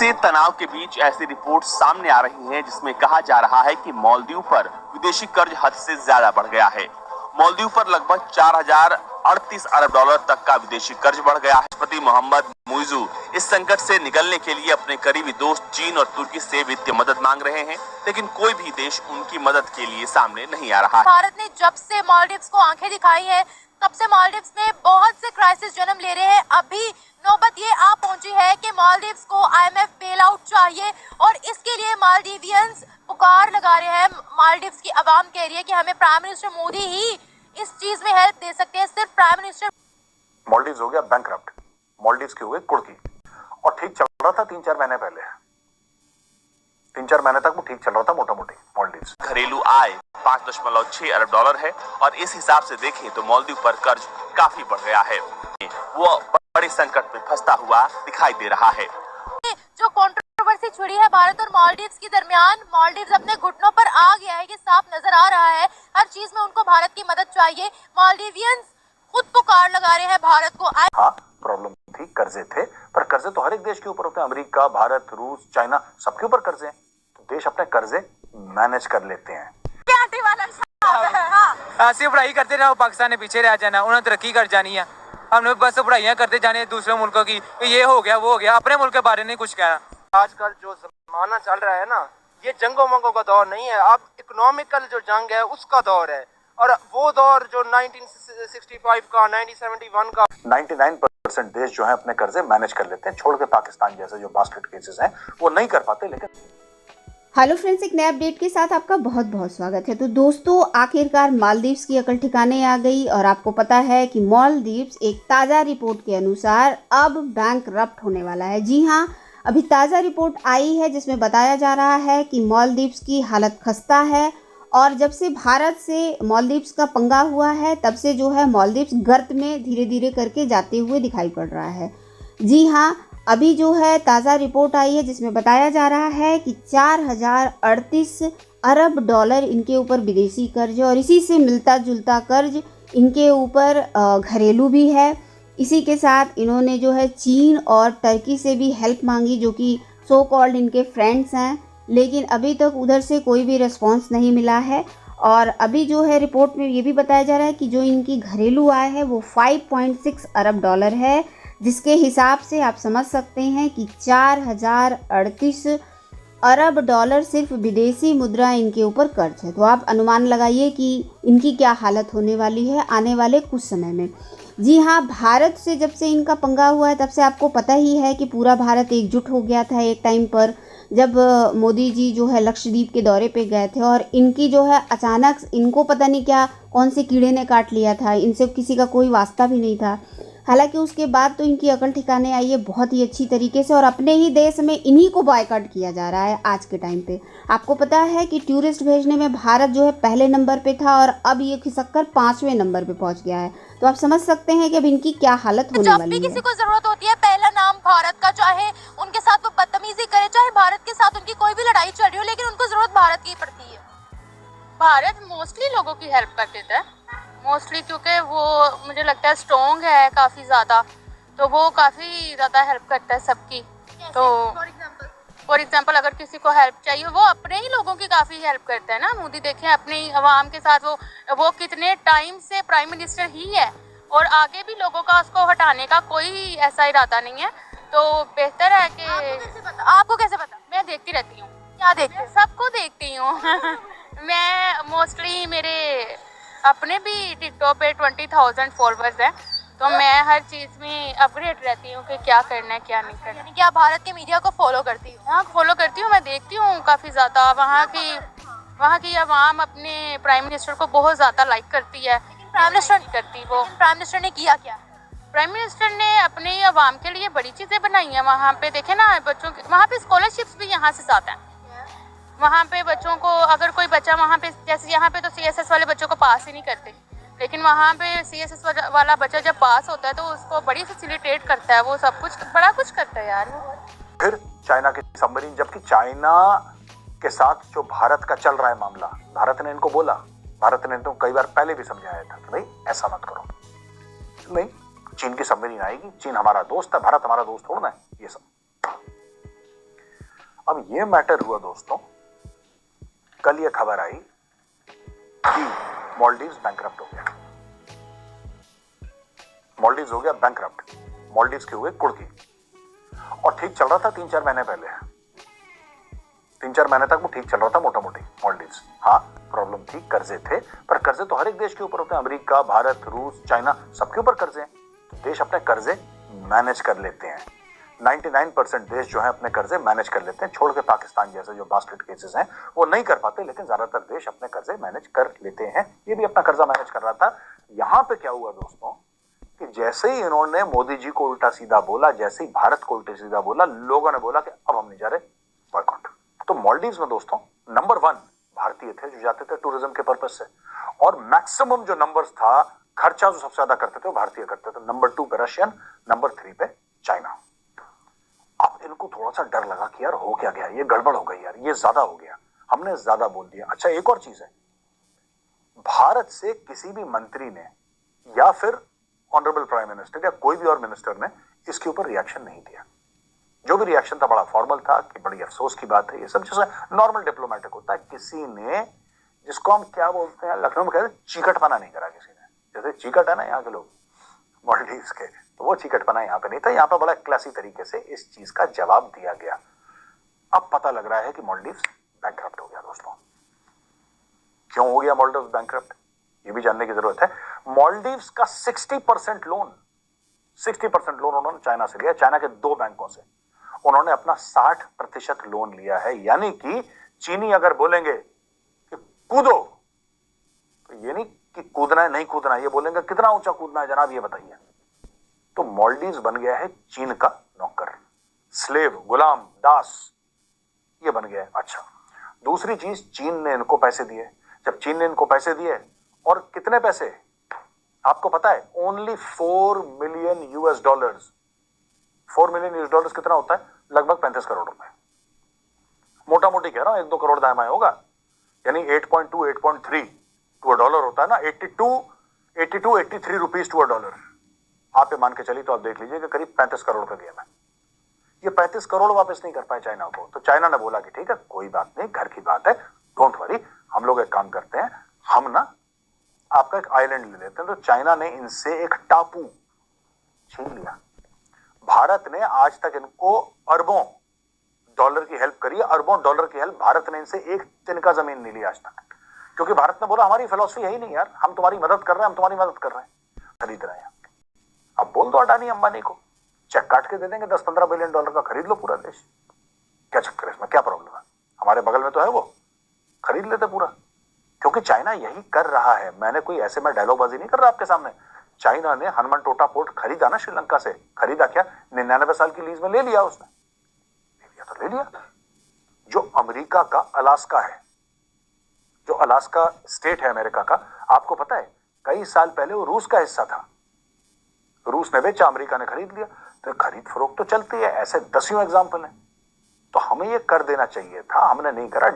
से तनाव के बीच ऐसी रिपोर्ट सामने आ रही हैं जिसमें कहा जा रहा है कि मालदीव पर विदेशी कर्ज हद से ज्यादा बढ़ गया है। मालदीव पर लगभग 4038 अरब डॉलर तक का विदेशी कर्ज बढ़ गया है। राष्ट्रपति मोहम्मद मुइज़ू इस संकट से निकलने के लिए अपने करीबी दोस्त चीन और तुर्की से वित्तीय मदद मांग रहे हैं, लेकिन कोई भी देश उनकी मदद के लिए सामने नहीं आ रहा है। भारत ने जब से मालदीव्स को आंखें दिखाई है तब से मालदीव्स में बहुत से क्राइसिस जन्म ले रहे हैं। अभी नौबत ये आ पहुंची है कि मालदीव्स को IMF बेल आउट चाहिए और इसके लिए मालदीवियंस पुकार लगा रहे हैं। मालदीव्स की आवाम कह रही है कि हमें प्राइम मिनिस्टर मोदी ही इस चीज में हेल्प दे सकते हैं। सिर्फ प्राइम मिनिस्टर मालदीव्स हो गया बैंकरप्ट, मालदीव्स की हो गई कुर्की, और ठीक चल रहा था 3-4 महीने पहले। 3-4 महीने तक वो ठीक चल रहा था मोटा मोटी मालदीव्स। घरेलू आय 5.6 अरब डॉलर है और इस हिसाब से देखें तो मालदीव पर कर्ज काफी बढ़ गया है। वो बड़े संकट में फंसता हुआ दिखाई दे रहा है। जो कंट्रोवर्सी छिड़ी है भारत और मालदीव्स के दरमियान, मालदीव्स अपने घुटनों पर आ गया है, ये साफ नजर आ रहा है। हर चीज में उनको भारत की मदद चाहिए। मालदीवियंस खुद पुकार लगा रहे हैं भारत को। हाँ, प्रॉब्लम थी, कर्जे थे, पर कर्जे तो हर एक देश के ऊपर होते हैं। अमेरिका, भारत, रूस, चाइना, सबके ऊपर कर्जे हैं। तो देश अपने कर्जे मैनेज कर लेते हैं। ऐसी पढ़ाई करते रहो, पाकिस्तान ने पीछे रह जाना, उन्हें तरक्की कर जानी है। हमने बस पढ़ाइयाँ करते जाने दूसरे मुल्कों की, ये हो गया वो हो गया, अपने मुल्क के बारे में कुछ कहना। आजकल जो जमाना चल रहा है ना, ये जंगों मंगों का दौर नहीं है, अब इकोनॉमिकल जो जंग है उसका दौर है। और वो दौर जो 1965 का, 1971 का, 99% देश जो है अपने कर्जे मैनेज कर लेते हैं, छोड़ के पाकिस्तान जैसे जो बास्केट केसेस हैं वो नहीं कर पाते। लेकिन हेलो फ्रेंड्स, एक नए अपडेट के साथ आपका बहुत बहुत स्वागत है। तो दोस्तों, आखिरकार मालदीव्स की अकल ठिकाने आ गई और आपको पता है कि मालदीव्स एक ताज़ा रिपोर्ट के अनुसार अब बैंकरप्ट होने वाला है। जी हाँ, अभी ताज़ा रिपोर्ट आई है जिसमें बताया जा रहा है कि मालदीव्स की हालत खस्ता है और जब से भारत से मालदीव्स का पंगा हुआ है तब से जो है मालदीव्स गर्त में धीरे धीरे करके जाते हुए दिखाई पड़ रहा है। जी हाँ, अभी जो है ताज़ा रिपोर्ट आई है जिसमें बताया जा रहा है कि 4038 अरब डॉलर इनके ऊपर विदेशी कर्ज है और इसी से मिलता जुलता कर्ज इनके ऊपर घरेलू भी है। इसी के साथ इन्होंने जो है चीन और टर्की से भी हेल्प मांगी, जो कि सो कॉल्ड इनके फ्रेंड्स हैं, लेकिन अभी तक उधर से कोई भी रिस्पांस नहीं मिला है। और अभी जो है रिपोर्ट में ये भी बताया जा रहा है कि जो इनकी घरेलू आय है वो 5.6 अरब डॉलर है, जिसके हिसाब से आप समझ सकते हैं कि 4038 अरब डॉलर सिर्फ विदेशी मुद्रा इनके ऊपर कर्ज है। तो आप अनुमान लगाइए कि इनकी क्या हालत होने वाली है आने वाले कुछ समय में। जी हाँ, भारत से जब से इनका पंगा हुआ है तब से आपको पता ही है कि पूरा भारत एकजुट हो गया था एक टाइम पर, जब मोदी जी जो है लक्षद्वीप के दौरे पे गए थे और इनकी जो है अचानक इनको पता नहीं क्या कौन से कीड़े ने काट लिया था, इनसे किसी का कोई वास्ता भी नहीं था। हालांकि उसके बाद तो इनकी अकल ठिकाने आई है बहुत ही अच्छी तरीके से और अपने ही देश में इन्हीं को बॉयकॉट किया जा रहा है आज के टाइम पे। आपको पता है कि टूरिस्ट भेजने में भारत जो है पहले नंबर पे था और अब ये खिसक कर 5वें नंबर पे पहुंच गया है। तो आप समझ सकते हैं कि अब इनकी क्या हालत होने वाली है। जब भी किसी को जरूरत होती है पहला नाम भारत का, चाहे उनके साथ वो बदतमीजी करे, चाहे भारत के साथ उनकी कोई भी लड़ाई चल रही हो, लेकिन उनको जरूरत भारत की पड़ती है। भारत मोस्टली लोगों की हेल्प कर देता है, मोस्टली क्योंकि वो मुझे लगता है स्ट्रॉन्ग है काफ़ी ज़्यादा, तो वो काफ़ी ज़्यादा हेल्प करता है सबकी। तो फॉर एग्जांपल अगर किसी को हेल्प चाहिए वो अपने ही लोगों की काफ़ी हेल्प करता है ना। मोदी देखें अपनी आवाम के साथ वो कितने टाइम से प्राइम मिनिस्टर ही है और आगे भी लोगों का उसको हटाने का कोई ऐसा इरादा नहीं है। तो बेहतर है कि आपको कैसे पता? मैं देखती रहती हूँ। क्या देखते हैं? सबको देखती हूँ मैं मोस्टली मेरे अपने भी टिकटॉक पे 20,000 फॉलोअर्स हैं, तो मैं हर चीज़ में अपग्रेड रहती हूँ कि क्या करना है क्या नहीं करना। यानी कि आप भारत के मीडिया को फॉलो करती हो? हाँ, फॉलो करती हूँ, मैं देखती हूँ काफ़ी ज़्यादा। वहाँ की आवाम अपने प्राइम मिनिस्टर को बहुत ज़्यादा लाइक करती है। प्राइम मिनिस्टर नहीं करती वो। प्राइम मिनिस्टर ने किया क्या? प्राइम मिनिस्टर ने अपने आवाम के लिए बड़ी चीज़ें बनाई हैं। वहाँ पे देखें ना, बच्चों के वहाँ पे स्कॉलरशिप्स भी यहाँ से जाते हैं। वहाँ पे बच्चों को अगर कोई बच्चा वहाँ पे, जैसे यहाँ पे तो CSS वाले बच्चों को पास ही नहीं करते, लेकिन वहाँ पे CSS वाला बच्चा जब पास होता है तो उसको बड़ी फैसिलिटेट करता है, वो सब कुछ बड़ा कुछ करता है यार। फिर चाइना की सबमरीन, जबकि चाइना के साथ जो भारत का चल रहा है मामला, भारत ने इनको बोला, भारत ने तो कई बार पहले भी समझाया था कि भाई ऐसा मत करो, नहीं चीन की सबमरीन आएगी, चीन हमारा दोस्त है, भारत हमारा दोस्त थोड़ा है, ये सब अब ये मैटर हुआ दोस्तों, कल ये खबर आई कि मालदीव्स बैंकरप्ट हो गया। मालदीव्स हो गया बैंकरप्ट। मालदीव्स की हुई कुर्की। और ठीक चल रहा था 3-4 महीने पहले, 3-4 महीने तक वो ठीक चल रहा था मोटा मोटी मालदीव्स। हाँ, प्रॉब्लम थी, कर्जे थे, पर कर्जे तो हर एक देश के ऊपर होते हैं। अमेरिका, भारत, रूस, चाइना, सबके ऊपर कर्जे हैं। तो देश अपने कर्जे मैनेज कर लेते हैं। 99% देश जो है अपने कर्जे मैनेज कर लेते हैं, छोड़ के पाकिस्तान जैसे जो बास्केट केसेस हैं वो नहीं कर पाते, लेकिन ज्यादातर देश अपने कर्जे मैनेज कर लेते हैं। ये भी अपना कर्जा मैनेज कर रहा था। यहां पे क्या हुआ दोस्तों कि जैसे ही इन्होंने मोदी जी को उल्टा सीधा बोला, जैसे ही भारत को उल्टा सीधा बोला, लोगों ने बोला कि अब हम नहीं जा रहे, बॉयकॉट। तो मालदीव्स में दोस्तों नंबर 1 भारतीय थे जो जाते थे टूरिज्म के पर्पज से, और मैक्सिमम जो नंबर्स था, खर्चा जो सबसे ज्यादा करते थे वो भारतीय करते थे। नंबर 2 पे रशियन, नंबर 3 पे चाइना। अब इनको थोड़ा सा डर लगा कि यार हो क्या गया, ये गड़बड़ हो गई यार, ये ज्यादा हो गया, हमने ज्यादा बोल दिया। अच्छा, एक और चीज है, भारत से किसी भी मंत्री ने या फिर ऑनरेबल प्राइम मिनिस्टर या कोई भी और मिनिस्टर ने इसके ऊपर रिएक्शन नहीं दिया। जो भी रिएक्शन था बड़ा फॉर्मल था कि बड़ी अफसोस की बात है, ये सब जैसे नॉर्मल डिप्लोमेटिक होता है। किसी ने, जिसको हम क्या बोलते हैं लखनऊ में कहते हैं, चीकटपना नहीं करा किसी ने। जैसे चीकट है ना यहाँ के लोग मालदीव्स के, तो वो चीकटपना यहाँ पे नहीं था। यहाँ पे बड़ा क्लासी तरीके से इस चीज का जवाब दिया गया। अब पता लग रहा है कि मालदीव्स बैंकरप्ट हो गया दोस्तों। क्यों हो गया मालदीव्स बैंकरप्ट, ये भी जानने की जरूरत है। मालदीव्स का 60% लोन उन्होंने चाइना से लिया, चाइना के 2 बैंकों से। उन्होंने अपना 60% लोन लिया है। यानी कि चीनी अगर बोलेंगे कि कूदो, तो ये नहीं कि कूदना है नहीं कूदना है, ये बोलेंगे कितना ऊंचा कूदना है जनाब ये बताइए। तो मालदीव्स बन गया है चीन का नौकर, स्लेव, गुलाम, दास, ये बन गया है। अच्छा, दूसरी चीज, चीन ने इनको पैसे दिए। जब चीन ने इनको पैसे दिए, और कितने पैसे आपको पता है, ओनली $4 मिलियन। $4 मिलियन कितना होता है, लगभग 35 करोड़ रुपए। मोटा मोटी कह रहा हूं, 1-2 करोड़ दायमा होगा, यानी 8.2 8.3 टू $1 होता है ना, 83 रुपीज टू $1। आप ये मान के चलिए तो आप देख लीजिए कि करीब 35 करोड़ का गेम है। ये 35 करोड़ वापस नहीं कर पाए चाइना को। तो चाइना ने बोला कि ठीक है, कोई बात नहीं, घर की बात है, डोंट वरी, हम लोग एक काम करते हैं, हम ना आपका एक आइलैंड ले लेते हैं। तो चाइना ने इनसे एक टापू छीन लिया। भारत ने आज तक इनको अरबों डॉलर की हेल्प करी है, अरबों डॉलर की हेल्प। भारत ने इनसे एक तिनका जमीन नहीं ली आज तक, क्योंकि भारत ने बोला हमारी फिलॉसफी यही नहीं यार, हम तुम्हारी मदद कर रहे हैं, हम तुम्हारी मदद कर रहे हैं, खरीद रहे हैं। अब बोल दो अडानी अंबानी को, चेक काट के दे देंगे $10-15 बिलियन का, खरीद लो पूरा देश। क्या चक्कर है इसमें, क्या प्रॉब्लम है, हमारे बगल में तो है, वो खरीद लेते पूरा। क्योंकि चाइना यही कर रहा है। मैंने कोई ऐसे में डायलॉगबाजी नहीं कर रहा आपके सामने। चाइना ने हनुमान टोटा पोर्ट खरीदा ना श्रीलंका से, खरीदा क्या, 99 साल की लीज में ले लिया उसने, ले लिया तो ले लिया। जो अमेरिका का अलास्का है, जो अलास्का स्टेट है अमेरिका का, आपको पता है कई साल पहले वो रूस का हिस्सा था। रूस ने बेचा, अमेरिका ने खरीद लिया। तो खरीद फरोख्त तो चलती है, ऐसे दसियों एग्जाम्पल हैं। तो हमें ये कर देना चाहिए था, हमने नहीं करा।